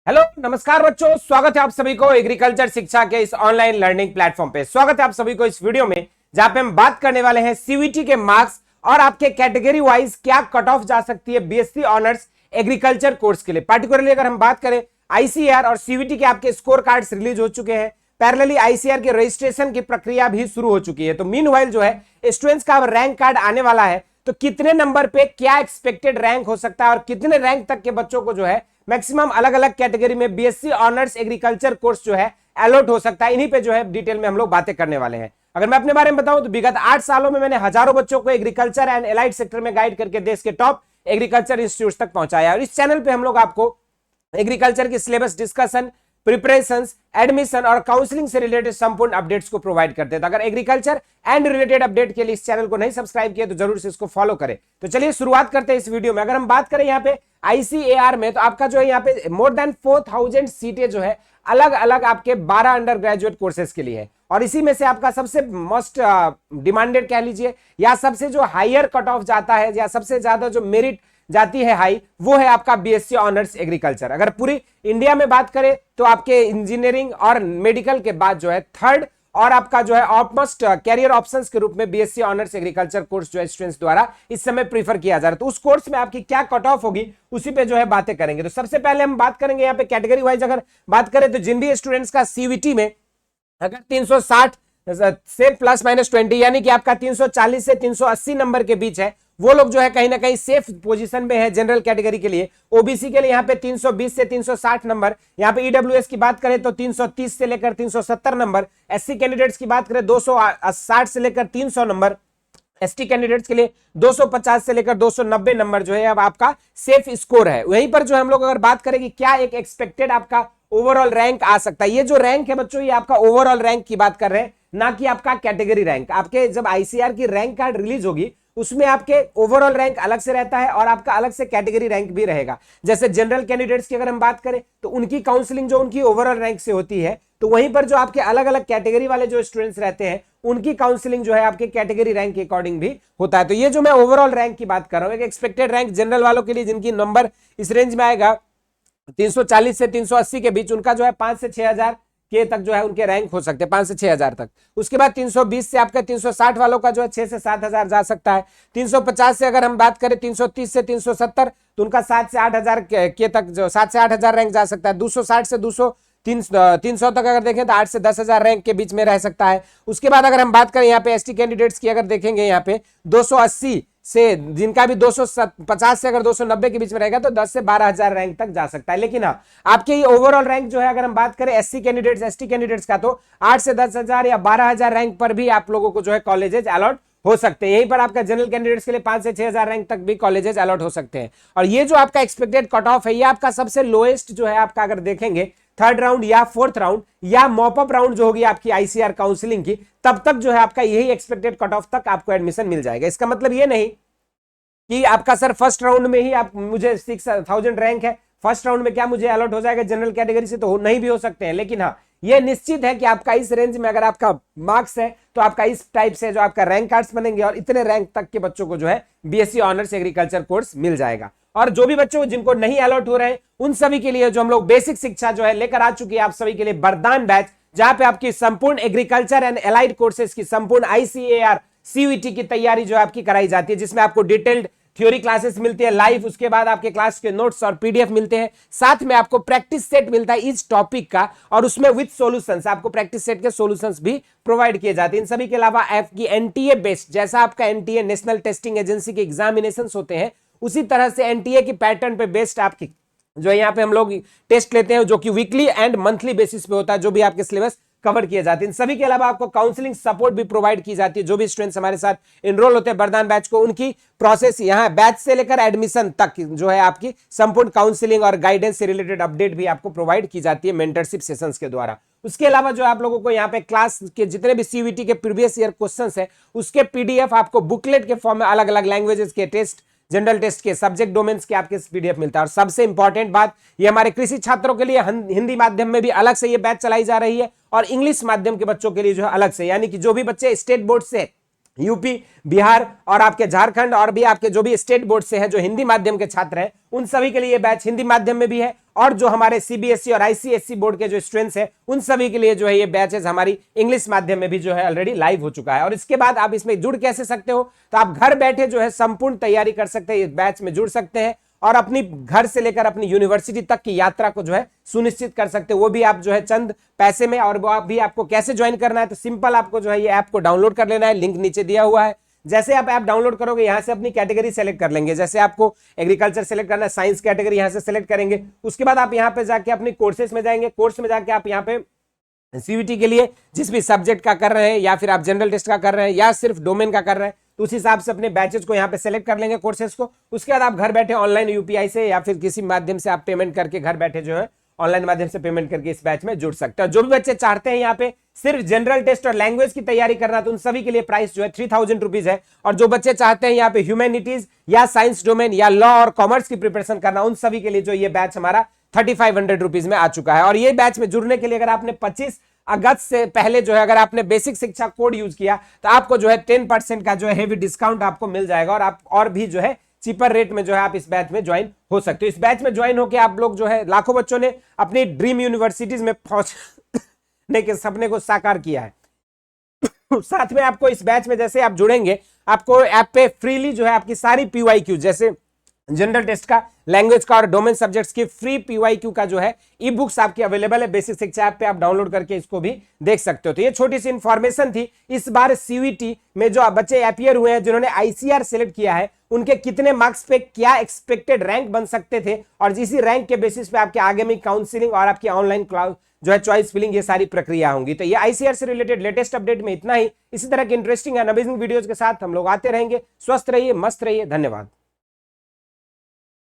Hello नमस्कार बच्चों, स्वागत है आप सभी को एग्रीकल्चर शिक्षा के इस ऑनलाइन लर्निंग प्लेटफॉर्म पे। स्वागत है आप सभी को इस वीडियो में जहां पे हम बात करने वाले हैं सीवीटी के मार्क्स और आपके कैटेगरी वाइज क्या कट ऑफ जा सकती है बीएससी ऑनर्स एग्रीकल्चर कोर्स के लिए। पार्टिकुलरली अगर हम बात करें आईसीएआर और सीवीटी के आपके स्कोर कार्ड्स रिलीज हो चुके हैं। पैरेलली आईसीएआर के रजिस्ट्रेशन की प्रक्रिया भी शुरू हो चुकी है। तो मीनवाइल जो है स्टूडेंट्स का रैंक कार्ड आने वाला है, तो कितने नंबर पे क्या एक्सपेक्टेड रैंक हो सकता है और कितने रैंक तक के बच्चों को जो है मैक्सिमम अलग अलग कैटेगरी में बीएससी ऑनर्स एग्रीकल्चर कोर्स जो है अलॉट हो सकता है, इन्हीं पे जो है डिटेल में हम लोग बातें करने वाले हैं। अगर मैं अपने बारे में बताऊं तो विगत 8 सालों में मैंने हजारों बच्चों को एग्रीकल्चर एंड एलाइड सेक्टर में गाइड करके देश के टॉप एग्रीकल्चर इंस्टीट्यूट तक पहुंचाया। और इस चैनल पे हम लोग आपको एग्रीकल्चर की सिलेबस डिस्कशन, प्रिपरेशंस, एडमिशन और काउंसलिंग से रिलेटेड संपूर्ण अपडेट्स को प्रोवाइड करते हैं। तो अगर एग्रीकल्चर एंड रिलेटेड अपडेट के लिए इस चैनल को नहीं सब्सक्राइब किया तो जरूर से इसको फॉलो करें। तो चलिए शुरुआत करते हैं इस वीडियो में। अगर हम बात करें यहाँ पे आईसीएआर में, तो आपका जो है यहाँ पे मोर देन 4000 सीटें जो है अलग अलग आपके 12 अंडर ग्रेजुएट कोर्सेज के लिए है। और इसी में से आपका सबसे मोस्ट डिमांडेड कह लीजिए या सबसे जो हायर कट ऑफ जाता है या सबसे ज्यादा जो मेरिट जाती है हाई, वो है आपका बीएससी ऑनर्स एग्रीकल्चर। अगर पूरी इंडिया में बात करें तो आपके इंजीनियरिंग और मेडिकल के बाद जो है थर्ड और आपका जो है ऑटमोस्ट कैरियर ऑप्शंस के रूप में बीएससी ऑनर्स एग्रीकल्चर कोर्स जो है स्टूडेंट्स द्वारा इस समय प्रीफर किया जा रहा है। तो उस कोर्स में आपकी क्या कट ऑफ होगी उसी पे जो है बातें करेंगे। तो सबसे पहले हम बात करेंगे यहाँ पे कैटेगरी वाइज। अगर बात करें तो जिन भी स्टूडेंट्स का सीवीटी में अगर 360 से प्लस माइनस 20 यानी कि आपका 340 से 380 नंबर के बीच है, वो लोग जो है कहीं ना कहीं सेफ पोजीशन में है जनरल कैटेगरी के लिए। ओबीसी के लिए यहाँ पे 320 से 360 नंबर, यहाँ पे ईडब्ल्यूएस की बात करें तो 330 से लेकर 370 नंबर, एससी कैंडिडेट्स की बात करें 260 से लेकर 300 नंबर, एसटी कैंडिडेट्स के लिए 250 से लेकर 290 नंबर जो है अब आपका सेफ स्कोर है। वहीं पर जो हम लोग अगर बात करें कि क्या एक एक्सपेक्टेड आपका ओवरऑल रैंक आ सकता है, ये जो रैंक है बच्चों ये आपका ओवरऑल रैंक की बात कर रहे हैं, ना कि आपका कैटेगरी रैंक। आपके जब आईसीआर की रैंक कार्ड रिलीज होगी उसमें आपके ओवरऑल रैंक अलग से रहता है और आपका अलग से कैटेगरी रैंक भी रहेगा। जैसे जनरल कैंडिडेट्स की अगर हम बात करें तो उनकी काउंसलिंग जो उनकी ओवरऑल रैंक से होती है, तो वहीं पर जो आपके अलग अलग कैटेगरी वाले जो स्टूडेंट्स रहते हैं उनकी काउंसलिंग जो है आपके कैटेगरी रैंक के अकॉर्डिंग भी होता है। तो ये जो मैं ओवरऑल रैंक की बात कर रहा हूं, एक एक्सपेक्टेड रैंक जनरल वालों के लिए जिनकी नंबर इस रेंज में आएगा 340 से 380 के बीच, उनका जो है 5 से 6000 के तक जो है उनके रैंक हो सकते हैं, 5 से 6000 तक। उसके बाद 320 से आपका 360 वालों का जो है 6 से 7000 जा सकता है। 350 से अगर हम बात करें 330 से 370 तो उनका 7 से 8000 के तक जो 7 से 8000 रैंक जा सकता है। 260 से 300 तक अगर देखें तो 8 से 10,000 रैंक के बीच में रह सकता है। उसके बाद अगर हम बात करें यहाँ पे एसटी कैंडिडेट्स की, अगर देखेंगे यहाँ पे 280 से जिनका भी 250 से अगर 290 के बीच में रहेगा तो 10 से 12,000 रैंक तक जा सकता है। लेकिन हाँ, आपके ये ओवरऑल रैंक जो है अगर हम बात करें एससी कैंडिडेट्स एसटी कैंडिडेट्स का, तो 8 से 10,000 या 12,000 रैंक पर भी आप लोगों को जो है कॉलेजेस अलॉट हो सकते हैं। यहीं पर आपका जनरल कैंडिडेट्स के लिए 5 से 6,000 रैंक तक भी कॉलेजेस अलॉट हो सकते हैं। और ये जो आपका एक्सपेक्टेड कट ऑफ है ये आपका सबसे लोएस्ट जो है आपका अगर देखेंगे थर्ड राउंड या फोर्थ राउंड या मॉपअप राउंड जो होगी आपकी आईसीआर काउंसलिंग की, तब तक जो है आपका यही एक्सपेक्टेड कट ऑफ तक आपको एडमिशन मिल जाएगा। इसका मतलब ये नहीं कि आपका सर फर्स्ट राउंड में ही आप मुझे 6000 रैंक है, फर्स्ट राउंड में क्या मुझे अलॉट हो जाएगा जनरल कैटेगरी से, तो नहीं भी हो सकते हैं। लेकिन हाँ, ये निश्चित है कि आपका इस रेंज में अगर आपका मार्क्स है तो आपका इस टाइप से जो आपका रैंक कार्ड्स बनेंगे और इतने रैंक तक के बच्चों को जो है बीएससी ऑनर्स एग्रीकल्चर कोर्स मिल जाएगा। और जो भी बच्चों जिनको नहीं अलॉट हो रहे हैं उन सभी के लिए जो हम लोग बेसिक शिक्षा जो है लेकर आ चुकी है आप सभी के लिए वरदान बैच, जहां पे आपकी संपूर्ण एग्रीकल्चर एंड एलाइड कोर्सेज की संपूर्ण आईसीएआर सीवीटी की तैयारी जो आपकी कराई जाती है, जिसमें आपको डिटेल्ड थ्योरी क्लासेस मिलती है लाइव, उसके बाद आपके क्लास के नोट्स और पीडीएफ मिलते हैं, साथ में आपको प्रैक्टिस सेट मिलता है इस टॉपिक का और उसमें विद सॉल्यूशंस आपको प्रैक्टिस सेट के सॉल्यूशंस भी प्रोवाइड किए जाते हैं। इन सभी के अलावा आपकी एनटीए बेस्ड, जैसा आपका एनटीए नेशनल टेस्टिंग एजेंसी के एग्जामिनेशंस होते हैं उसी तरह से एनटीए की पैटर्न पे बेस्ड आपकी जो यहाँ पे हम लोग टेस्ट लेते हैं, जो कि वीकली एंड मंथली बेसिस पे होता है, जो भी आपके सिलेबस कवर किए जाते हैं। इन सभी के अलावा आपको काउंसलिंग सपोर्ट भी प्रोवाइड की जाती है। जो भी स्टूडेंट्स हमारे साथ एनरोल होते हैं वरदान बैच को, उनकी प्रोसेस यहाँ बैच से लेकर एडमिशन तक जो है आपकी संपूर्ण काउंसलिंग और गाइडेंस से रिलेटेड अपडेट भी आपको प्रोवाइड की जाती है मेंटरशिप सेशंस के द्वारा। उसके अलावा जो आप लोगों को यहाँ पे क्लास के जितने भी सीवीटी के प्रीवियस ईयर क्वेश्चंस है उसके पीडीएफ आपको बुकलेट के फॉर्म में अलग अलग लैंग्वेजेस के टेस्ट, जनरल टेस्ट के सब्जेक्ट डोमेन्स के आपके पीडीएफ मिलता है। और सबसे इंपॉर्टेंट बात, ये हमारे कृषि छात्रों के लिए हिंदी माध्यम में भी अलग से ये बैच चलाई जा रही है और इंग्लिश माध्यम के बच्चों के लिए जो है अलग से, यानी कि जो भी बच्चे स्टेट बोर्ड से यूपी, बिहार और आपके झारखंड और भी आपके जो भी स्टेट बोर्ड से है जो हिंदी माध्यम के छात्र हैं, उन सभी के लिए बैच हिंदी माध्यम में भी है और जो हमारे सीबीएसई और आईसीएसई बोर्ड के जो स्टूडेंट्स हैं उन सभी के लिए जो है ये बैचेस हमारी इंग्लिश माध्यम में भी जो है ऑलरेडी लाइव हो चुका है। और इसके बाद आप इसमें जुड़ कैसे सकते हो, तो आप घर बैठे जो है संपूर्ण तैयारी कर सकते हैं, इस बैच में जुड़ सकते हैं और अपनी घर से लेकर अपनी यूनिवर्सिटी तक की यात्रा को जो है सुनिश्चित कर सकते हो, वो भी आप जो है चंद पैसे में। और वो आप भी आपको कैसे ज्वाइन करना है, तो सिंपल आपको जो है ये ऐप को डाउनलोड कर लेना है, लिंक नीचे दिया हुआ है। जैसे आप ऐप डाउनलोड करोगे यहां से अपनी कैटेगरी सेलेक्ट कर लेंगे, जैसे आपको एग्रीकल्चर सेलेक्ट करना है, साइंस कैटेगरी यहां से सेलेक्ट करेंगे। उसके बाद आप यहां पे जाके अपनी कोर्सेज में जाएंगे, कोर्स में जाके आप यहां पे सीयूईटी के लिए जिस भी सब्जेक्ट का कर रहे हैं या फिर आप जनरल टेस्ट का कर रहे हैं या सिर्फ डोमेन का कर रहे हैं, तो उस हिसाब से अपने बैचेस को यहाँ पे सेलेक्ट कर लेंगे, कोर्सेज को। उसके बाद आप घर बैठे ऑनलाइन यूपीआई से या फिर किसी माध्यम से आप पेमेंट करके घर बैठे जो है ऑनलाइन माध्यम से पेमेंट करके इस बैच में जुड़ सकते हैं। जो भी बच्चे चाहते हैं यहाँ पे सिर्फ जनरल टेस्ट और लैंग्वेज की तैयारी करना, तो उन सभी के लिए प्राइस जो है 3000 रुपीज है। और जो बच्चे चाहते हैं यहाँ पे ह्यूमैनिटीज या साइंस डोमेन या लॉ और कॉमर्स की प्रिपरेशन करना, उन सभी के लिए जो ये बैच हमारा 3500 रुपीज में आ चुका है। और ये बैच में जुड़ने के लिए अगर आपने 25 अगस्त से पहले जो है अगर आपने बेसिक शिक्षा कोड यूज किया तो आपको जो है 10% का जो है हेवी डिस्काउंट आपको मिल जाएगा और आप और भी जो है चीपर रेट में जो है आप इस बैच में ज्वाइन हो सकते हो। इस बैच में ज्वाइन होकर आप लोग जो है लाखों बच्चों ने अपनी ड्रीम यूनिवर्सिटीज में पहुंचने के सपने को साकार किया है। साथ में आपको इस बैच में जैसे आप जुड़ेंगे, आपको ऐप पे फ्रीली जो है आपकी सारी पीवाईक्यू जैसे जनरल टेस्ट का, लैंग्वेज का और डोमेन सब्जेक्ट्स की फ्री पीवाईक्यू का जो है ई बुक्स आपकी अवेलेबल है बेसिक शिक्षा ऐप पे, आप डाउनलोड करके इसको भी देख सकते हो। तो ये छोटी सी इंफॉर्मेशन थी। इस बार सीयूईटी में जो बच्चे अपियर हुए हैं जिन्होंने आईसीआर सिलेक्ट किया है, उनके कितने मार्क्स पे क्या एक्सपेक्टेड रैंक बन सकते थे और इसी रैंक के बेसिस पे आपके आगे में काउंसिलिंग और आपकी ऑनलाइन क्लास जो है चॉइस फिलिंग, ये सारी प्रक्रिया होंगी। तो ये आईसीआर से रिलेटेड लेटेस्ट अपडेट में इतना ही। इसी तरह के इंटरेस्टिंग एंड अमेजिंग वीडियोज के साथ हम लोग आते रहेंगे। स्वस्थ रहिए, मस्त रहिए, धन्यवाद।